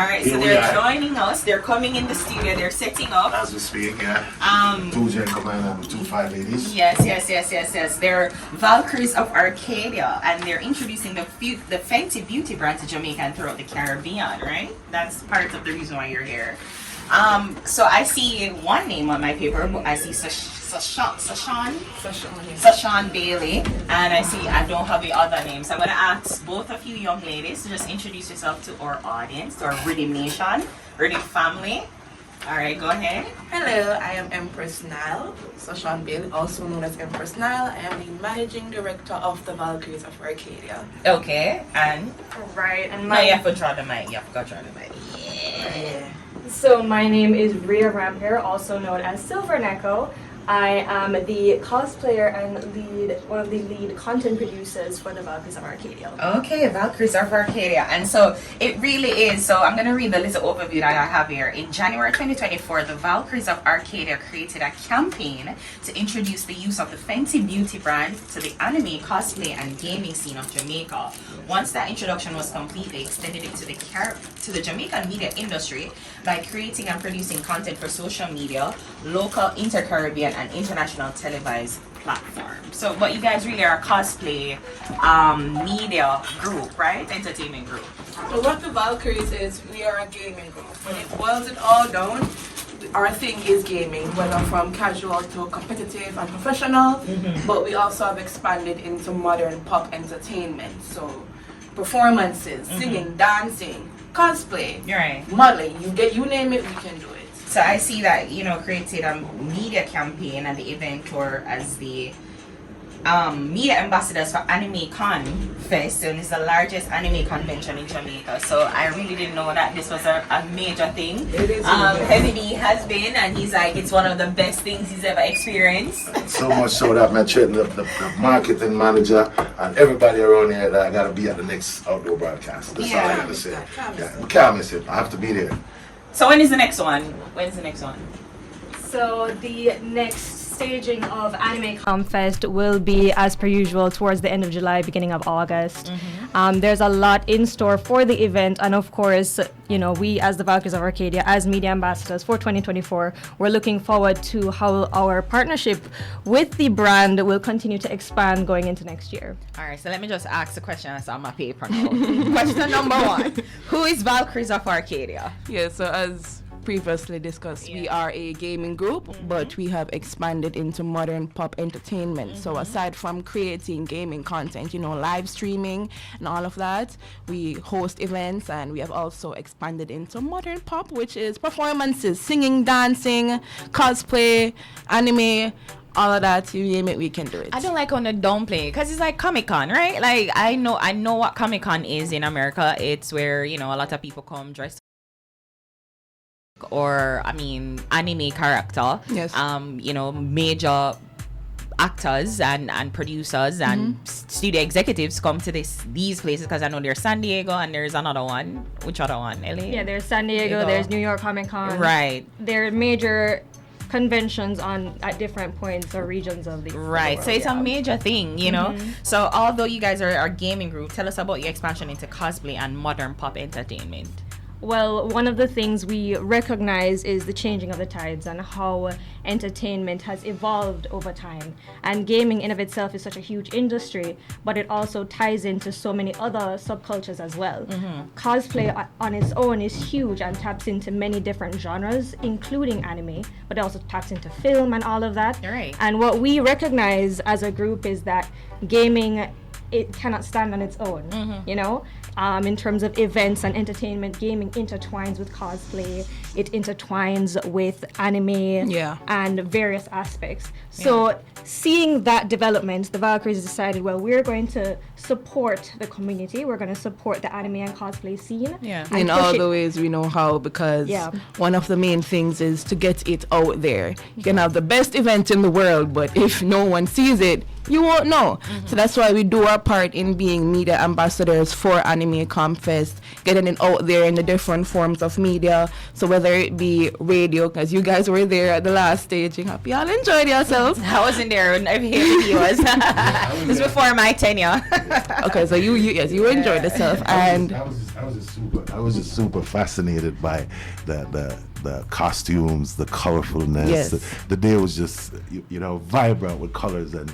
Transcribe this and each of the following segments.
right, so they're joining us. They're coming in the studio. They're setting up. As we speak, yeah. Two gentlemen and two fine ladies. Yes. They're Valkyries of Arcadia, and they're introducing the Fenty beauty brand to Jamaica and throughout the Caribbean, right? That's part of the reason why you're here. So I see one name on my paper, but I see Sashan Bailey, and I don't have the other names. I'm going to ask both of you young ladies to just introduce yourself to our audience, to our Riddim Nation, Riddim family. All right, go ahead. Hello, I am Empress Nile, Sashan Bailey, also known as Empress Nile. I am the managing director of the Valkyries of Arcadia. Okay, and right, and you have to draw the mic. Yeah. So my name is Rhea Rampere, also known as Silver Neko. I am the cosplayer and one of the lead content producers for the Valkyries of Arcadia. Okay, Valkyries of Arcadia. And so it really is. So I'm going to read the little overview that I have here. In January 2024, the Valkyries of Arcadia created a campaign to introduce the use of the Fenty beauty brand to the anime, cosplay, and gaming scene of Jamaica. Once that introduction was complete, they extended it to the Jamaican media industry by creating and producing content for social media, local, inter-Caribbean, and international televised platforms. So, but you guys really are a cosplay media group, right? Entertainment group. So what the Valkyries is, we are a gaming group. When it boils it all down, our thing is gaming, whether from casual to competitive and professional, but we also have expanded into modern pop entertainment. So performances, singing, dancing, cosplay, modeling, you name it, we can do it. So I see that, created a media campaign and the event tour as the media ambassadors for Anime Con Fest, and it's the largest anime convention in Jamaica. So I really didn't know that this was a major thing. It is. Heavy D has been, and he's like, it's one of the best things he's ever experienced. So much so that I'm chatting the marketing manager and everybody around here that I got to be at the next outdoor broadcast. That's all I got to say. Yeah, we can't miss it. I have to be there. So when is the next one? So the next staging of Anime Com Fest will be, as per usual, towards the end of July, beginning of August. There's a lot in store for the event, and of course, we as the Valkyries of Arcadia, as media ambassadors for 2024, we're looking forward to how our partnership with the brand will continue to expand going into next year. All right, so let me just ask the question that's on my paper now. Question number 1. Who is Valkyries of Arcadia? Yeah, so as previously discussed, we are a gaming group, but we have expanded into modern pop entertainment. So aside from creating gaming content, live streaming and all of that, we host events, and we have also expanded into modern pop, which is performances, singing, dancing, cosplay, anime, all of that. You name it, we can do it. I don't like on the downplay, because it's like Comic-Con, right? Like I know what Comic-Con is in America. It's where a lot of people come dressed or anime character. Yes. Major actors and producers and studio executives come to these places, because I know there's San Diego and there's another one. Which other one? LA? Yeah, there's San Diego, there's New York Comic Con. Right. They're major conventions at different points or regions of the world, so it's a major thing, So although you guys are a gaming group, tell us about your expansion into cosplay and modern pop entertainment. Well, one of the things we recognize is the changing of the tides and how entertainment has evolved over time. And gaming in of itself is such a huge industry, but it also ties into so many other subcultures as well. Cosplay on its own is huge and taps into many different genres, including anime, but it also taps into film and all of that. Right. And what we recognize as a group is that gaming, it cannot stand on its own, in terms of events and entertainment. Gaming intertwines with cosplay, it intertwines with anime and various aspects. So seeing that development, the Valkyries decided, well, we're going to support the community, we're going to support the anime and cosplay scene. In all the ways we know how, because one of the main things is to get it out there. You can have the best event in the world, but if no one sees it, you won't know. So that's why we do our part in being media ambassadors for Anime Comfest, getting it out there in the different forms of media. So whether it be radio, because you guys were there at the last staging, hope y'all enjoyed yourselves. I wasn't there when I he was. This was before my tenure. Okay, so you enjoyed yourself, and I was just super fascinated by the costumes, the colorfulness. Yes. The day was just vibrant with colors and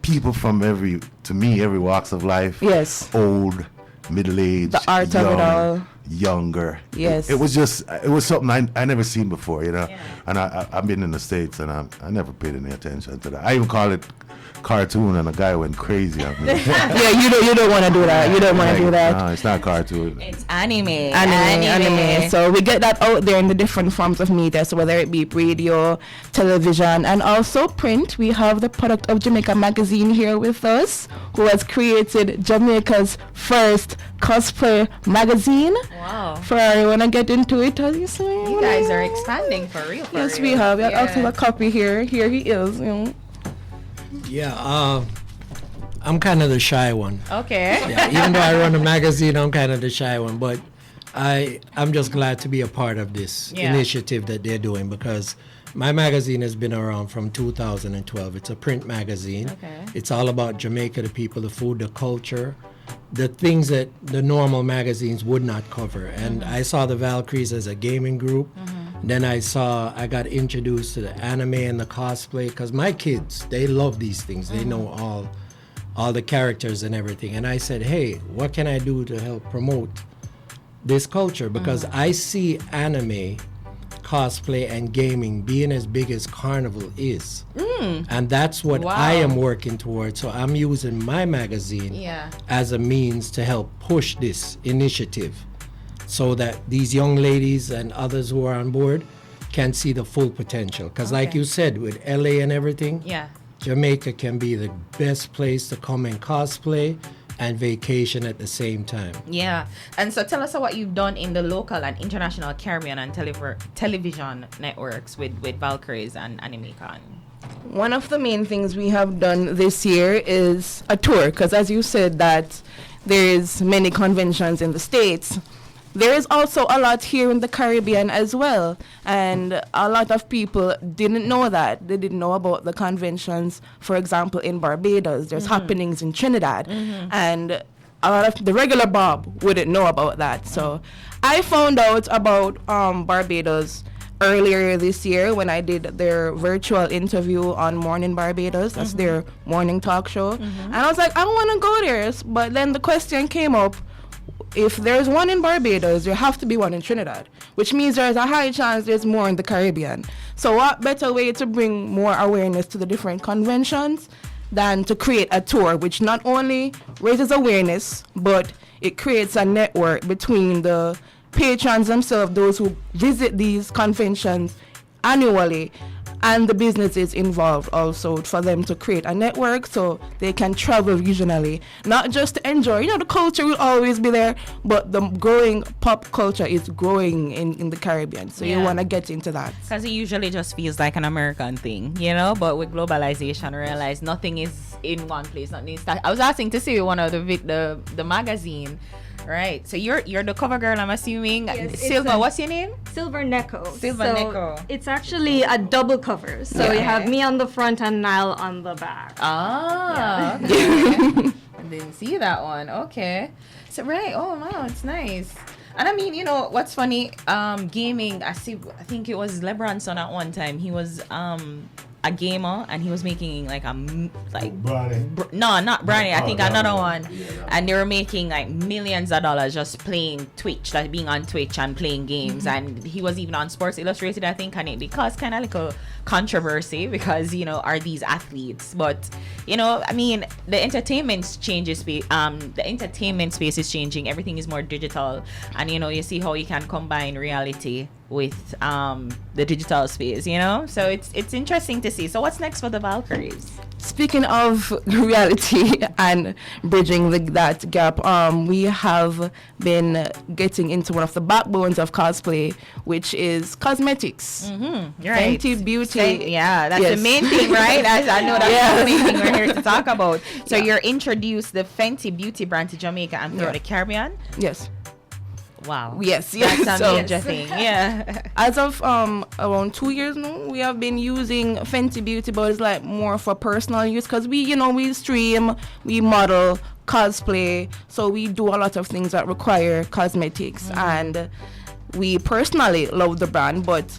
people from every walks of life. Yes. Old, middle-aged, The art young, of it all. younger. Yes. It was something I never seen before, And I've been in the States and I never paid any attention to that. I even called it cartoon and a guy went crazy on me. Yeah, you don't want to do that. You don't want to do that. No, it's not cartoon. It's anime. Anime. So we get that out there in the different forms of media. So whether it be radio, television, and also print, we have the Product of Jamaica Magazine here with us, who has created Jamaica's first cosplay magazine. Wow. Ferrari, want to get into it? You guys are expanding for real. Yes, we have. We have also a copy here. Here he is. Yeah, I'm kind of the shy one. Okay. Yeah, even though I run a magazine, I'm kind of the shy one. But I'm just glad to be a part of this initiative that they're doing, because my magazine has been around from 2012. It's a print magazine. Okay. It's all about Jamaica, the people, the food, the culture, the things that the normal magazines would not cover. And I saw the Valkyries as a gaming group. Then I got introduced to the anime and the cosplay, because my kids, they love these things. They know all the characters and everything. And I said, hey, what can I do to help promote this culture? Because I see anime, cosplay, and gaming being as big as Carnival is. And that's what I am working towards. So I'm using my magazine as a means to help push this initiative, so that these young ladies and others who are on board can see the full potential. Because like you said, with LA and everything, Jamaica can be the best place to come and cosplay and vacation at the same time. Yeah. And so tell us what you've done in the local and international Caribbean and television networks with Valkyries and AnimeCon. One of the main things we have done this year is a tour, because as you said that there is many conventions in the States. There is also a lot here in the Caribbean as well, and a lot of people didn't know that. They didn't know about the conventions, for example, in Barbados. There's happenings in Trinidad, and a lot of the regular Bob wouldn't know about that. So I found out about Barbados earlier this year when I did their virtual interview on Morning Barbados. That's their morning talk show. And I was like, I want to go there. But then the question came up, if there's one in Barbados, there have to be one in Trinidad, which means there's a high chance there's more in the Caribbean. So what better way to bring more awareness to the different conventions than to create a tour, which not only raises awareness, but it creates a network between the patrons themselves, those who visit these conventions annually, and the businesses involved also, for them to create a network so they can travel regionally, not just to enjoy. The culture will always be there, but the growing pop culture is growing in the Caribbean, so you want to get into that. Because it usually just feels like an American thing, but with globalization, I realize nothing is in one place. Nothing is I was asking to see one of the magazine. Right, so you're the cover girl, I'm assuming. Yes, Silver, what's your name? Silver Neko. Silver Neko. It's actually a double cover. So you have me on the front and Nile on the back. Ah, okay. I didn't see that one. Okay. So right, oh wow, it's nice. And I mean, what's funny, gaming, I think it was LeBronson at one time. He was a gamer, and he was making no, not Brownie. I think another one, and they were making like millions of dollars just playing Twitch, like being on Twitch and playing games. And he was even on Sports Illustrated, I think, and it caused kind of like a controversy because are these athletes? But I mean, the entertainment space is changing. Everything is more digital, and you see how you can combine reality with the digital space, you know. So it's interesting to see. So what's next for the Valkyries? Speaking of reality and bridging that gap, we have been getting into one of the backbones of cosplay, which is cosmetics. Right. Fenty Beauty. Yeah, that's Yes. the main thing, right? I know that's Yes. the main thing we're here to talk about. So Yeah. you're introduced the Fenty Beauty brand to Jamaica and throughout the Caribbean. Yes. Wow. Yes. That's a So, major thing. Yeah. as of around 2 years now, we have been using Fenty Beauty, but it's like more for personal use because we stream, we model, cosplay, so we do a lot of things that require cosmetics, and we personally love the brand, but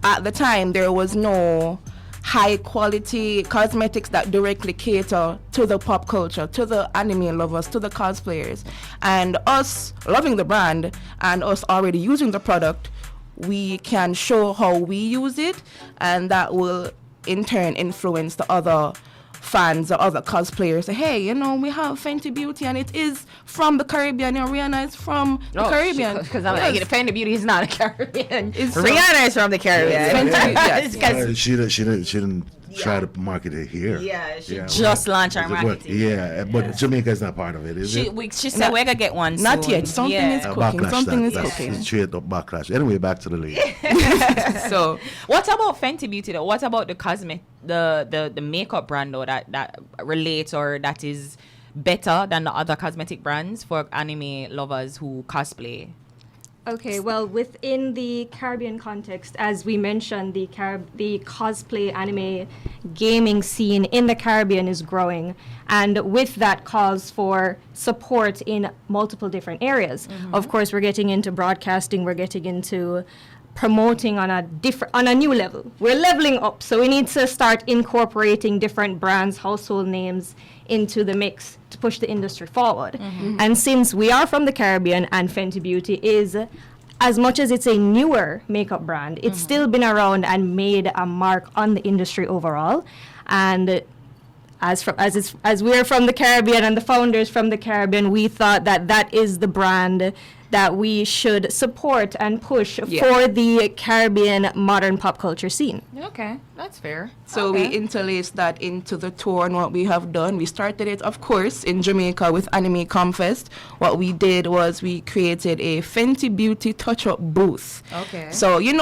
at the time there was no high quality cosmetics that directly cater to the pop culture, to the anime lovers, to the cosplayers. And us loving the brand and us already using the product, we can show how we use it, and that will in turn influence the other fans or other cosplayers. Say, hey, we have Fenty Beauty and it is from the Caribbean. Rihanna is from the Caribbean. Because I'm like, Fenty Beauty is not a Caribbean. It's Rihanna is from the Caribbean. Fenty, yes. She didn't try to market it here. Yeah, she Yeah, just launched our But, marketing. but Jamaica is not part of it, is it? She said we're gonna get one Not soon. yet. Something Yeah. is cooking. Backlash, Something is that's cooking. straight up backlash. Anyway, back to the league. So What about Fenty Beauty though? What about the the makeup brand though that relates or that is better than the other cosmetic brands for anime lovers who cosplay? Okay, well, within the Caribbean context, as we mentioned, the cosplay anime gaming scene in the Caribbean is growing, and with that calls for support in multiple different areas. Of course, we're getting into broadcasting, we're getting into promoting on a new level. We're leveling up, so we need to start incorporating different brands, household names into the mix to push the industry forward. And since we are from the Caribbean and Fenty Beauty is, as much as it's a newer makeup brand, it's still been around and made a mark on the industry overall. And as we're from the Caribbean and the founders from the Caribbean, we thought that is the brand that we should support and push for the Caribbean modern pop culture scene. Okay, that's fair. So we interlaced that into the tour and what we have done. We started it, of course, in Jamaica with Anime Comfest. What we did was we created a Fenty Beauty touch-up booth. Okay. So, you're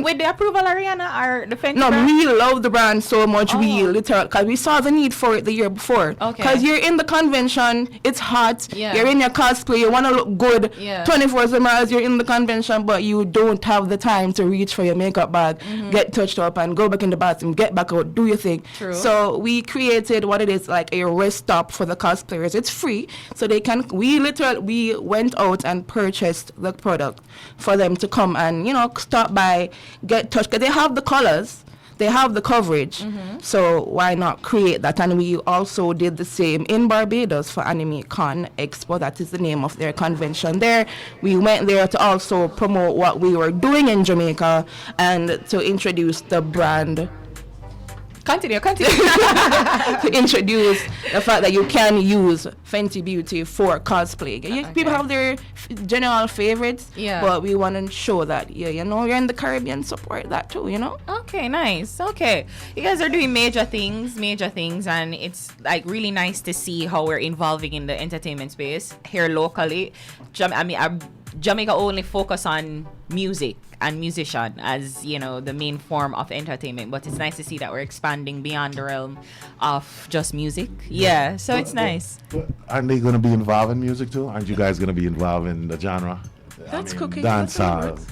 with the approval of Ariana or the Fenty No, brand? we love the brand so much. We literally, because we saw the need for it the year before. Okay. Because you're in the convention, it's hot. Yeah. You're in your cosplay, you want to look good. Yeah. 24/7 hours you're in the convention, but you don't have the time to reach for your makeup bag, get touched up, and go back in the bathroom, get back out, do your thing. True. So we created what it is like a rest stop for the cosplayers. It's free, so they can. We went out and purchased the product for them to come and stop by, get touched, because they have the colors. They have the coverage, so why not create that? And we also did the same in Barbados for Anime Con Expo. That is the name of their convention there. We went there to also promote what we were doing in Jamaica and to introduce the brand. Continue. To introduce the fact that you can use Fenty Beauty for cosplay. People have their general favorites, but we want to show that, you're in the Caribbean, support that too, Okay, nice. Okay. You guys are doing major things, and it's like really nice to see how we're involving in the entertainment space here locally. Jamaica only focus on music and musician as the main form of entertainment, but it's nice to see that we're expanding beyond the realm of just music. Yeah, so it's nice. Aren't they going to be involved in music too? Aren't you guys going to be involved in the genre? Cooking. Dance, that's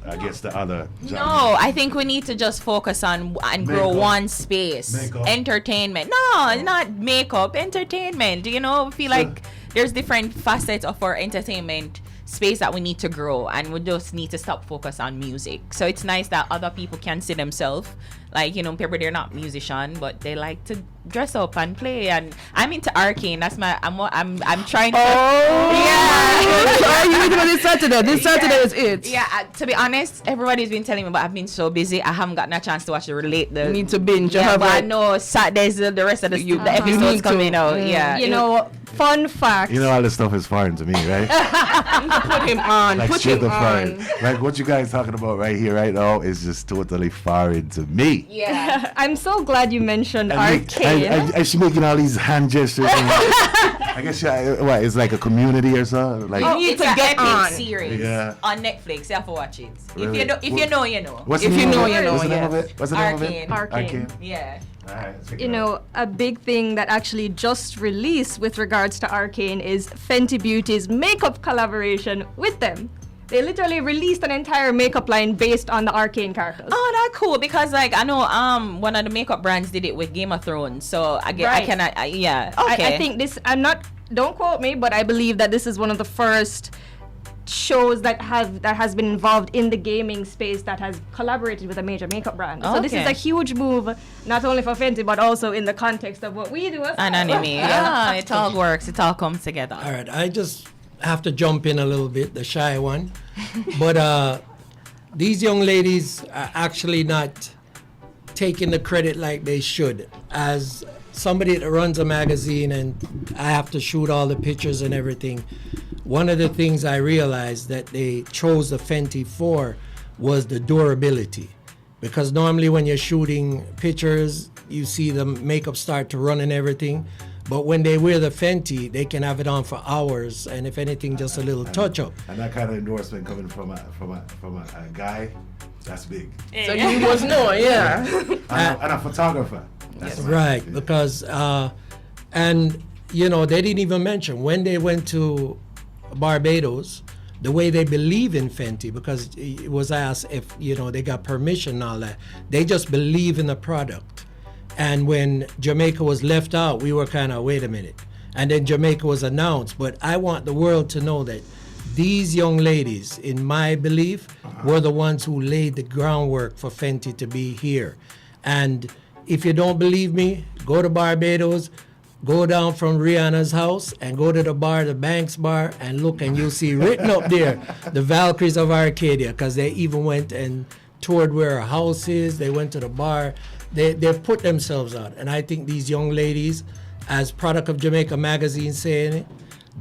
I guess the other genre. No, I think we need to just focus on and grow Makeup. one space. Makeup. Entertainment. No, not makeup. Entertainment. Feel like there's different facets of our entertainment space that we need to grow, and we just need to stop focus on music. So it's nice that other people can see themselves Like, you know, people, they're not musician, but they like to dress up and play. And I'm into Arcane. That's my, I'm trying to. You need to this Saturday. This Saturday is it. Yeah, to be honest, everybody's been telling me, but I've been so busy, I haven't gotten a chance to watch the relate. You need to binge. Yeah, but I know Saturday's the rest of the episodes coming out. Yeah, You know, fun fact. You know, all this stuff is foreign to me, right? Put him on. Like Put straight him up foreign. on. Like what you guys talking about right here, right now, is just totally foreign to me. yeah. I'm so glad you mentioned Arcane. And she making all these hand gestures. I guess what? It's like a community or something. Like You need It's to an get epic on. series Yeah. on Netflix. You have to watch it. Really? If you know, you know. What's If the you name know, of it? you know, What's the name of yes. it? What's the name of it? Arcane. Yeah. All right, check it You out. know, a big thing that actually just released with regards to Arcane is Fenty Beauty's makeup collaboration with them. They literally released an entire makeup line based on the Arcane characters. Oh, that's cool because like I know one of the makeup brands did it with Game of Thrones, so I get Right. I cannot yeah okay. I think this, don't quote me, but I believe that this is one of the first shows that has been involved in the gaming space that has collaborated with a major makeup brand. So this is Okay. a huge move, not only for Fenty, but also in the context of what we do as an well. anime. Yeah, it all works. It all comes together. All right, I just have to jump in a little bit, the shy one. But these young ladies are actually not taking the credit like they should. As somebody that runs a magazine and I have to shoot all the pictures and everything, one of the things I realized that they chose the Fenty for was the durability. Because normally when you're shooting pictures, you see the makeup start to run and everything. But when they wear the Fenty, they can have it on for hours, and if anything, just a little touch up. And that kind of endorsement coming from a guy, that's big. So you must know, yeah. And a photographer. That's Right, because, and you know, they didn't even mention when they went to Barbados, the way they believe in Fenty, because it was asked if, you know, they got permission and all that. They just believe in the product. And when Jamaica was left out, we were kind of, wait a minute. And then Jamaica was announced. But I want the world to know that these young ladies, in my belief, were the ones who laid the groundwork for Fenty to be here. And if you don't believe me, go to Barbados, go down from Rihanna's house and go to the bar, the Banks Bar, and look, and you'll see written up there, the Valkyries of Arcadia, because they even went and toured where her house is. They went to the bar. They've put themselves out. And I think these young ladies, as Product of Jamaica Magazine saying it,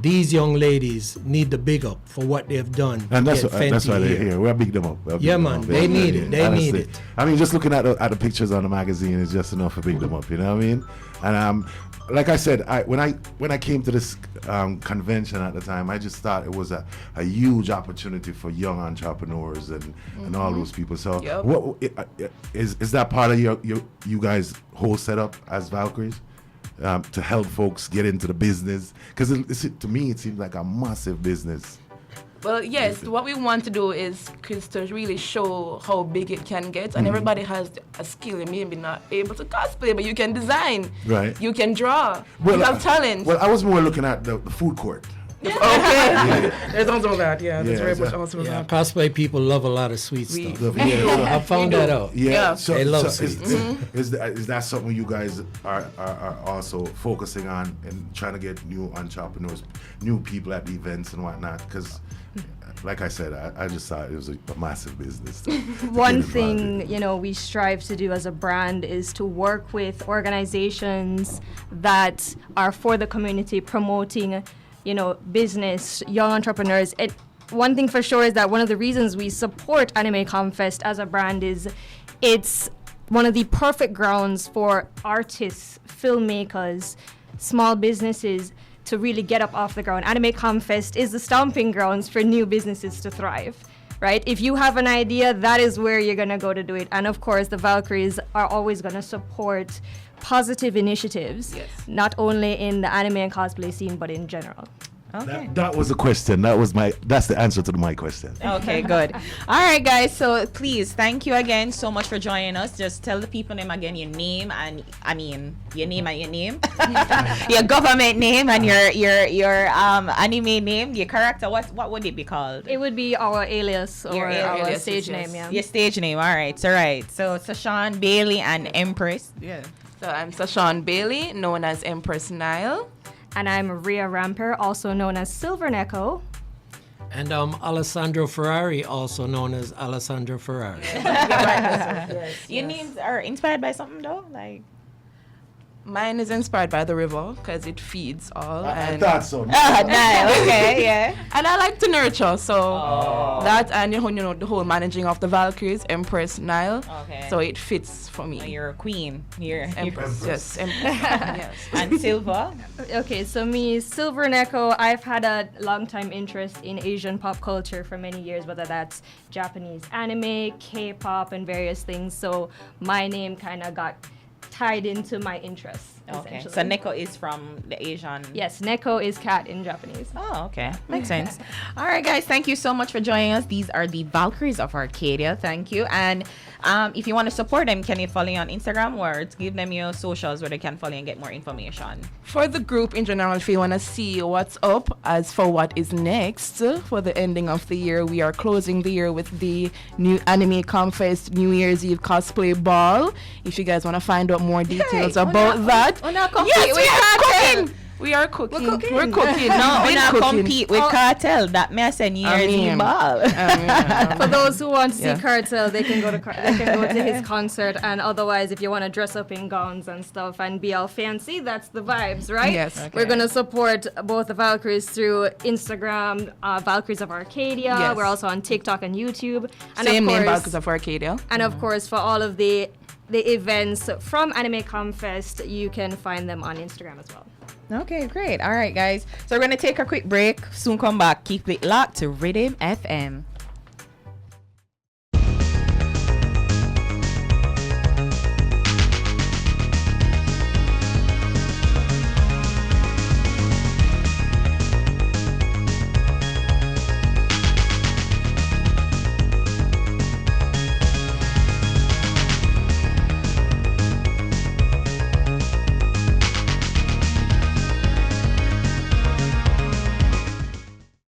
these young ladies need the big up for what they've done. And that's to get that's Fenty why they're here. here. We'll big them up. We'll big Yeah, them man. up. They need it. They Honestly. need it. I mean, just looking at the pictures on the magazine is just enough to big them up. You know what I mean? And like I said, when I came to this convention at the time, I just thought it was a huge opportunity for young entrepreneurs and all those people. So, Yep. what is that part of you guys' whole setup as Valkyries? To help folks get into the business, because to me it seems like a massive business. Well, yes, what we want to do is to really show how big it can get, and everybody has a skill. You may be not able to cosplay, but you can design. Right. You can draw. You have talent. Well, I was more looking at the food court. Okay. There's also that, yeah. There's Yeah, very much so- also Yeah, that. cosplay people love a lot of sweet stuff. Yeah. I found that out. Yeah. So, They love so sweets. is that something you guys are also focusing on and trying to get new entrepreneurs, new people at the events and whatnot? Because, like I said, I just thought it was a massive business. to get One involved in. thing, you know, we strive to do as a brand is to work with organizations that are for the community, promoting, you know, business, young entrepreneurs. One thing for sure is that one of the reasons we support Anime Comfest as a brand is it's one of the perfect grounds for artists, filmmakers, small businesses to really get up off the ground. Anime Comfest is the stomping grounds for new businesses to thrive, right? If you have an idea, that is where you're gonna go to do it. And of course, the Valkyries are always gonna support positive initiatives, Yes. not only in the anime and cosplay scene, but in general. Okay. That was the question. That's the answer to my question. Okay, good. All right, guys. So please, thank you again so much for joining us. Just tell the people name again, your name and your name, your government name and your anime name, your character. What would it be called? It would be our alias or our alias, stage yes. name, yeah. Your stage name. All right. So Sashawn, Bailey, and Empress. Yeah. So I'm Sashawn Bailey, known as Empress Nile. And I'm Maria Ramper, also known as Silver Neko. And Alessandro Ferrari, also known as Alessandro Ferrari. Your names are inspired by something though, like. Mine is inspired by the river because it feeds all. I thought so. Nice. Okay, yeah. And I like to nurture, so that and you know the whole managing of the Valkyries, Empress Nile. Okay. So it fits for me. You're a queen. You're Empress, yes, Empress. Yes. And Silver. Okay, so me, Silver Neko, I've had a long time interest in Asian pop culture for many years, whether that's Japanese anime, K-pop, and various things. So my name kind of got tied into my interests. Okay. essentially. So Neko is from the Asian. Yes, Neko is cat in Japanese. Oh, okay. Makes sense. All right, guys. Thank you so much for joining us. These are the Valkyries of Arcadia. Thank you. And if you want to support them, can you follow you on Instagram or give them your socials where they can follow you and get more information? For the group in general, if you want to see what's up as for what is next for the ending of the year, we are closing the year with the new Anime Confest New Year's Eve cosplay ball. If you guys want to find out more details about that, yes, we are cooking. We're cooking. No, We've we been not cooking. compete with Cartel. That may I say New Year's Eve ball. For those who want to see Yeah. Cartel, they can go to his concert. And otherwise, if you want to dress up in gowns and stuff and be all fancy, that's the vibes, right? Yes. Okay. We're gonna support both the Valkyries through Instagram, Valkyries of Arcadia. Yes. We're also on TikTok and YouTube. And Same of name, course, Valkyries of Arcadia. and of course, for all of the events from Anime Confest, you can find them on Instagram as well. Okay, great. All right, guys. So we're going to take a quick break. Soon come back. Keep it locked to Riddim FM.